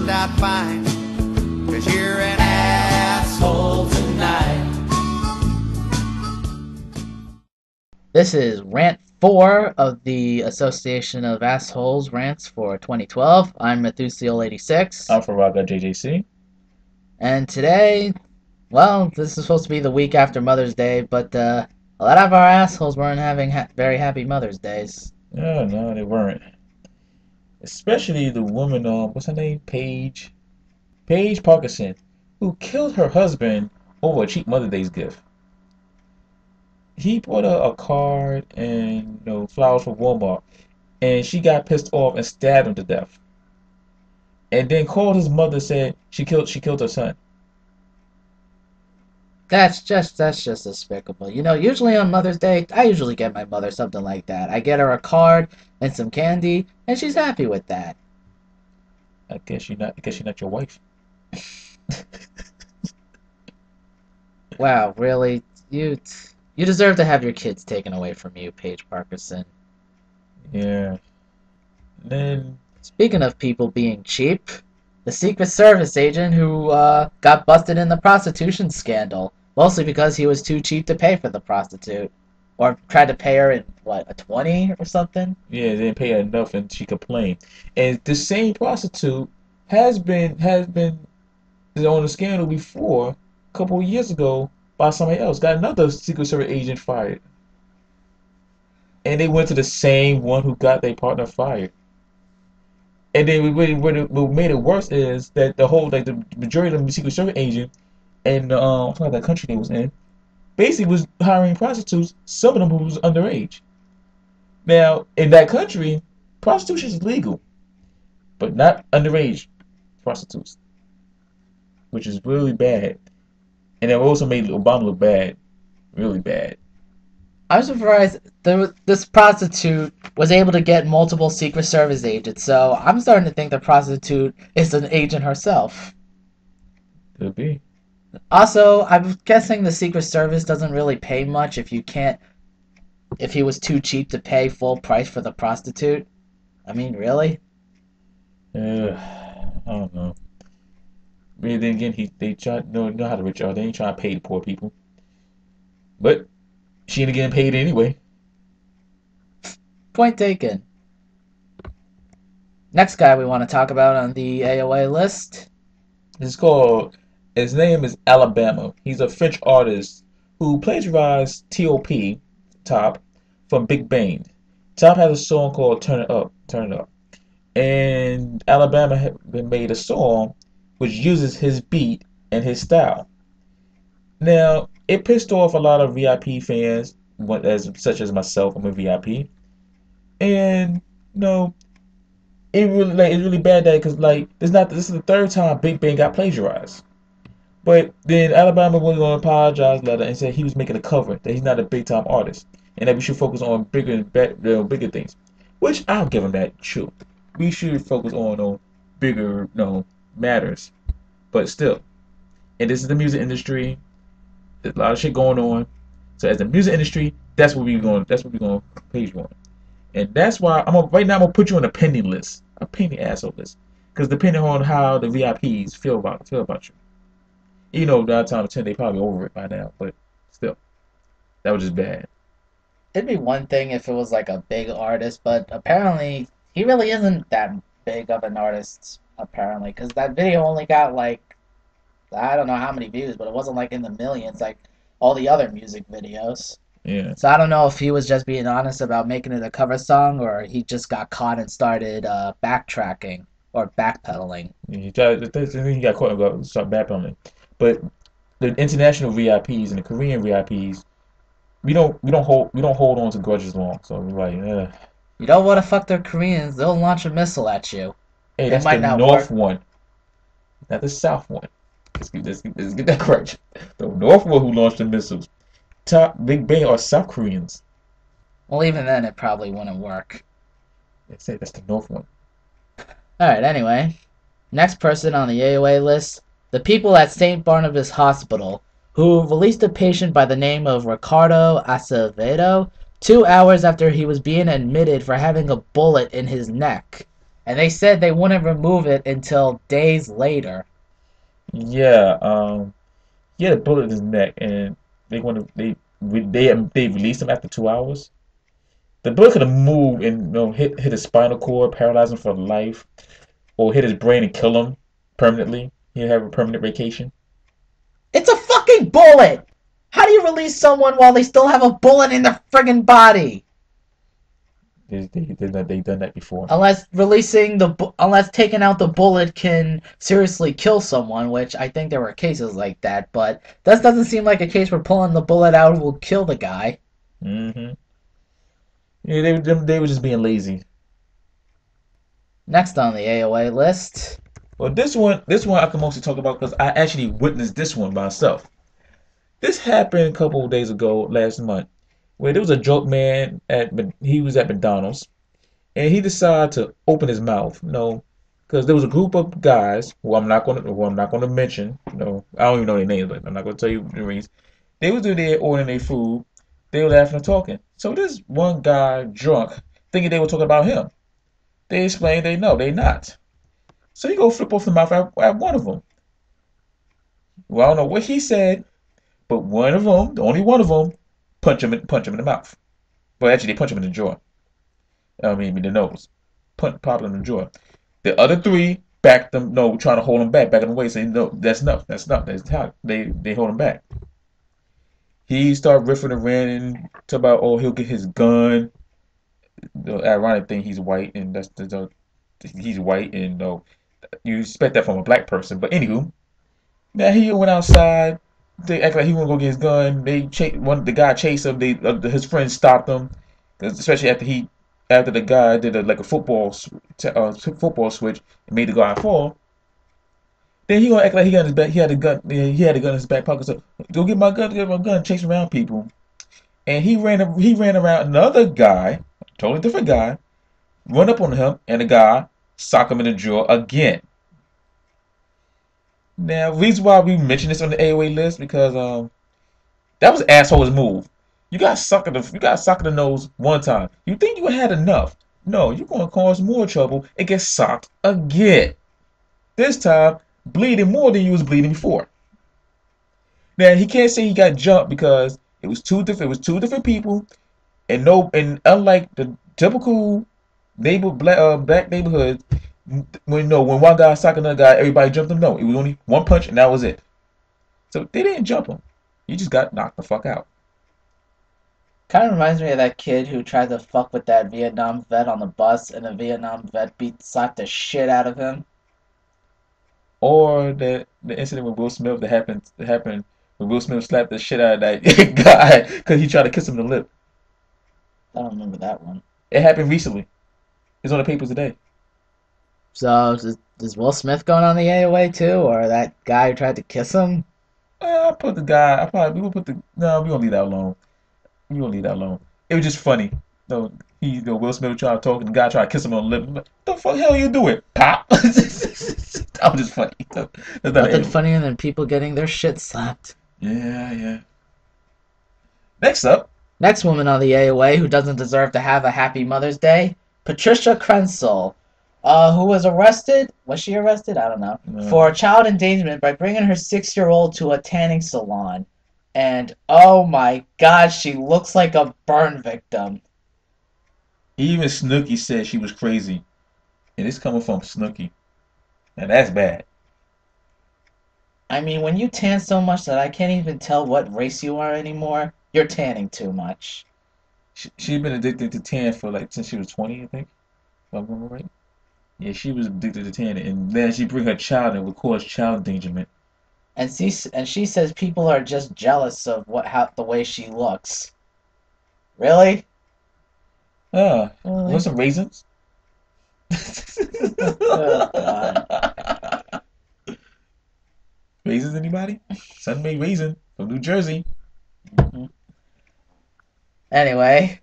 out fine, 'cause you're an asshole tonight. This is Rant 4 of the Association of Assholes Rants for 2012. I'm Methuselah86. I'm Faraga JJC. And today, well, this is supposed to be the week after Mother's Day, but a lot of our assholes weren't having very happy Mother's Days. No, they weren't. Especially the woman, what's her name? Paige Parkinson, who killed her husband over a cheap Mother's Day's gift. He bought her a card and flowers from Walmart, and she got pissed off and stabbed him to death. And then called his mother, said she killed her son. That's just despicable. Usually on Mother's Day, I usually get my mother something like that. I get her a card and some candy, and she's happy with that. I guess she's not your wife. Wow, really? You deserve to have your kids taken away from you, Paige Parkinson. Yeah. Then, speaking of people being cheap, the Secret Service agent who got busted in the prostitution scandal, mostly because he was too cheap to pay for the prostitute. Or tried to pay her in, a 20 or something? Yeah, they didn't pay her enough and she complained. And the same prostitute has been on a scandal before, a couple of years ago, by somebody else. Got another Secret Service agent fired. And they went to the same one who got their partner fired. And then what made it worse is that the majority of the Secret Service agent and I forgot that country they was in, basically was hiring prostitutes, some of them who was underage. Now, in that country, prostitution is legal, but not underage prostitutes, which is really bad. And it also made Obama look bad, really bad. I'm surprised this prostitute was able to get multiple Secret Service agents, so I'm starting to think the prostitute is an agent herself. Could be. Also, I'm guessing the Secret Service doesn't really pay much if he was too cheap to pay full price for the prostitute. I mean, really? I don't know. But then again, they try know how to rich are. They ain't trying to pay the poor people. But she ain't getting paid anyway. Point taken. Next guy we want to talk about on the AOA list. His name is Alabama. He's a French artist who plagiarized T.O.P. Top from Big Bang. Top has a song called Turn It Up, Turn It Up. And Alabama made a song which uses his beat and his style. Now, it pissed off a lot of VIP fans, such as myself. I'm a VIP. And, it's really bad that because this is the third time Big Bang got plagiarized. But then Alabama was going to apologize letter and said he was making a cover, that he's not a big time artist, and that we should focus on bigger things. Which I'll give him that, true. We should focus on bigger matters. But still, and this is the music industry. There's a lot of shit going on. So as the music industry, that's what we're going to page one. And that's why right now I'm gonna put you on a pending list, a pending asshole list, because depending on how the VIPs feel about you. 9 times out of 10 they probably over it by now, but still, that was just bad. It'd be one thing if it was like a big artist, but apparently he really isn't that big of an artist. Apparently, because that video only got I don't know how many views, but it wasn't in the millions like all the other music videos. Yeah. So I don't know if he was just being honest about making it a cover song, or he just got caught and started backtracking or backpedaling. He got caught and started backpedaling. But the international VIPs and the Korean VIPs, we don't hold on to grudges long. So we're like, You don't want to fuck their Koreans; they'll launch a missile at you. Hey, that's the North one, not the South one. Let's get that correct. The North one who launched the missiles. Top Big Bang are South Koreans. Well, even then, it probably wouldn't work. They say that's the North one. Alright, anyway. Next person on the AOA list, the people at St. Barnabas Hospital, who released a patient by the name of Ricardo Acevedo 2 hours after he was being admitted for having a bullet in his neck. And they said they wouldn't remove it until days later. Yeah, he had a bullet in his neck, and they released him after 2 hours. The bullet could have moved and hit his spinal cord, paralyze him for life, or hit his brain and kill him permanently. He'd have a permanent vacation. It's a fucking bullet! How do you release someone while they still have a bullet in their friggin' body? They've done that before. Unless taking out the bullet can seriously kill someone, which I think there were cases like that, but that doesn't seem like a case where pulling the bullet out will kill the guy. Hmm. Yeah, they were just being lazy. Next on the AOA list, Well, this one I can mostly talk about because I actually witnessed this one myself. This happened a couple of days ago, last month, where there was a drunk man he was at McDonald's, and he decided to open his mouth. Because there was a group of guys who I'm not gonna mention. I don't even know their names, but I'm not gonna tell you the names. They was there ordering their food. They were laughing and talking. So this one guy drunk, thinking they were talking about him. They explained they not. So he go flip off the mouth at one of them. Well, I don't know what he said, but one of them, the only one of them, punch him in the mouth. Well, actually, they punch him in the jaw. I mean, in the nose. Pop him in the jaw. The other three backed them, no, trying to hold him back him away, saying, no, that's enough, that's enough. That's how they hold him back. He started riffing and ranting to about, oh, he'll get his gun. The ironic thing, he's white, and he's white, and you expect that from a black person. But anywho, now he went outside. They act like he want to go get his gun. The guy chased him. His friends stopped him, 'cause especially after the guy did like a football switch and made the guy fall. Then he gonna act like he got his back. He had a gun. He had a gun in his back pocket. So go get my gun. Chase around people, and he ran around another guy, totally different guy, run up on him, and the guy sock him in the jaw again. Now, reason why we mention this on the AOA list because that was asshole's move. You got socked in the nose one time. You think you had enough? No, you're gonna cause more trouble and get socked again. This time, bleeding more than you was bleeding before. Now he can't say he got jumped because it was two different people, and no, and unlike the typical black neighborhood, when one guy socked another guy, everybody jumped him. No, it was only one punch and that was it. So they didn't jump him. He just got knocked the fuck out. kind of reminds me of that kid who tried to fuck with that Vietnam vet on the bus, and the Vietnam vet slapped the shit out of him. Or the incident with Will Smith that happened when Will Smith slapped the shit out of that guy because he tried to kiss him in the lip. I don't remember that one. It happened recently. It's on the papers today. So is Will Smith going on the AOA too, or that guy who tried to kiss him? I put the guy. I probably we will put the no. We gonna leave that alone. We gonna leave that alone. It was just funny. No, Will Smith trying to talk and the guy trying to kiss him on the lip. What the fuck hell you doing? Pop. That was just funny. That's not Nothing it. funnier than people getting their shit slapped. Yeah, yeah. Next up. Next woman on the AOA who doesn't deserve to have a happy Mother's Day, Patricia Krensel, who was arrested. Was she arrested? I don't know. No. For child endangerment by bringing her 6-year-old to a tanning salon. And oh my god, she looks like a burn victim. Even Snooki said she was crazy, and it's coming from Snooki, and that's bad. I mean, when you tan so much that I can't even tell what race you are anymore, you're tanning too much. She'd been addicted to tan for like since she was 20, I think. If I remember right. Yeah, she was addicted to tan, and then she bring her child and would cause child endangerment. And she says people are just jealous of the way she looks. Really? Want some raisins? Oh god. Raisins, anybody? Sun-made raisin from New Jersey. Anyway,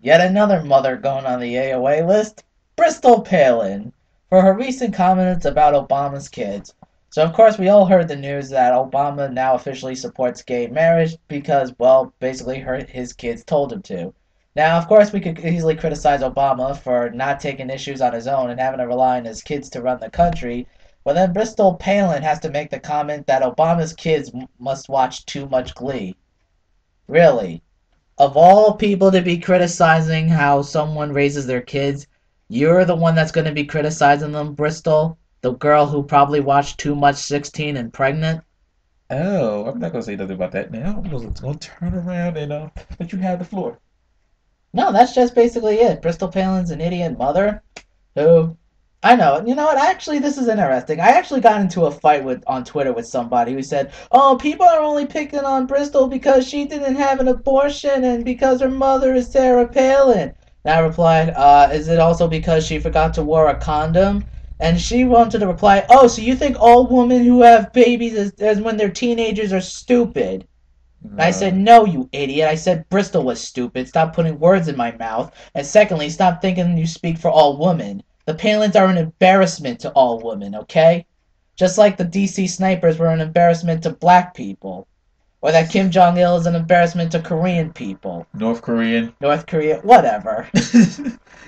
yet another mother going on the AOA list, Bristol Palin, for her recent comments about Obama's kids. So of course we all heard the news that Obama now officially supports gay marriage because, well, basically his kids told him to. Now, of course, we could easily criticize Obama for not taking issues on his own and having to rely on his kids to run the country. But then Bristol Palin has to make the comment that Obama's kids must watch too much Glee. Really? Of all people to be criticizing how someone raises their kids, you're the one that's going to be criticizing them, Bristol? The girl who probably watched too much 16 and pregnant? Oh, I'm not gonna say nothing about that now. I'm gonna turn around and let you have the floor. No, that's just basically it. Bristol Palin's an idiot mother who I know. You know what? Actually, this is interesting. I actually got into a fight with on Twitter with somebody who said, "Oh, people are only picking on Bristol because she didn't have an abortion and because her mother is Sarah Palin." And I replied, "Is it also because she forgot to wear a condom?" And she wanted to reply, "Oh, so you think all women who have babies as when they're teenagers are stupid?" And I said, Uh, "No, you idiot. I said Bristol was stupid. Stop putting words in my mouth. And secondly, stop thinking you speak for all women. The Palins are an embarrassment to all women, okay? Just like the DC snipers were an embarrassment to black people. Or that Kim Jong il is an embarrassment to Korean people. North Korean. North Korea, whatever."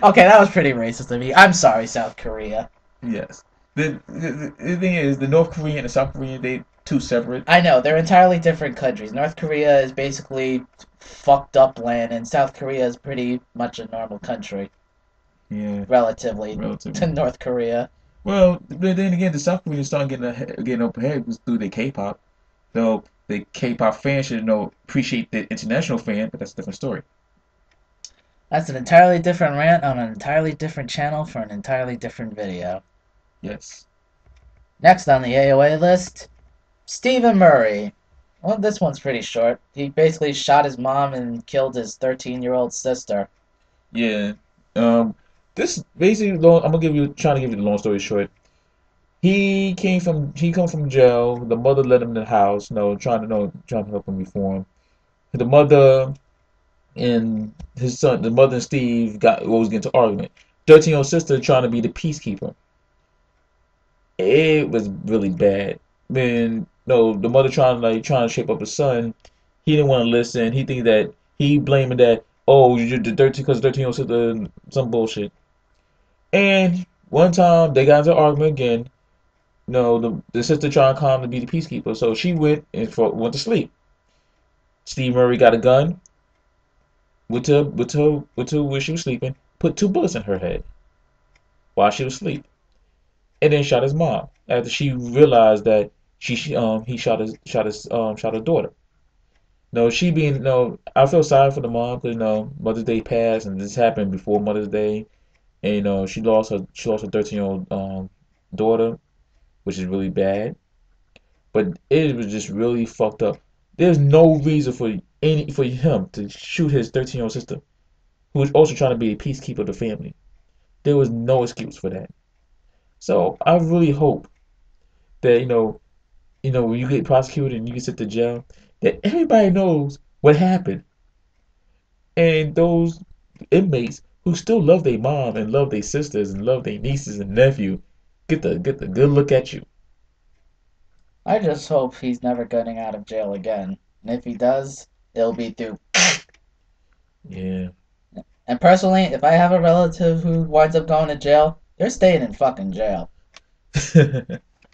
Okay, that was pretty racist of me. I'm sorry, South Korea. Yes. The thing is, the North Korean and the South Korean, they two separate. I know, they're entirely different countries. North Korea is basically fucked up land, and South Korea is pretty much a normal country, Yeah, relatively, to relatively. North Korea. Well, but then again, the South Koreans starting getting up ahead through their K-pop. Though the K-pop fans should appreciate the international fan, but that's a different story. That's an entirely different rant on an entirely different channel for an entirely different video. Yes. Next on the AOA list, Stephen Murray. Well, this one's pretty short. He basically shot his mom and killed his 13-year-old sister. Yeah. Um. This basically long. I'm gonna trying to give you the long story short. He come from jail. The mother let him in the house. Trying to help him reform. The mother and his son, the mother and Steve got always get into argument. 13-year-old sister trying to be the peacekeeper. It was really bad. Man, no, the mother trying to shape up the son. He didn't want to listen. He think that he blaming that, oh, you the 13 because 13-year-old sister some bullshit. And one time they got into an argument again. No, the sister trying to calm to be the peacekeeper, so she went to sleep. Steve Murray got a gun, went to where she was sleeping, put two bullets in her head while she was asleep, and then shot his mom after she realized that he shot her daughter. No, she being no, I feel sorry for the mom because Mother's Day passed and this happened before Mother's Day, and she lost her 13-year-old daughter, which is really bad. But it was just really fucked up. There's no reason for him to shoot his 13-year-old sister, who was also trying to be a peacekeeper of the family. There was no excuse for that. So I really hope that when you get prosecuted and you get sent to jail, that everybody knows what happened, and those inmates who still love their mom and love their sisters and love their nieces and nephew get the good look at you. I just hope he's never getting out of jail again. And if he does, it'll be through. Yeah. And personally, if I have a relative who winds up going to jail, they're staying in fucking jail.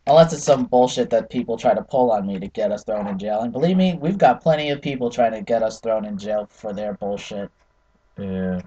Unless it's some bullshit that people try to pull on me to get us thrown in jail. And believe me, we've got plenty of people trying to get us thrown in jail for their bullshit. Yeah.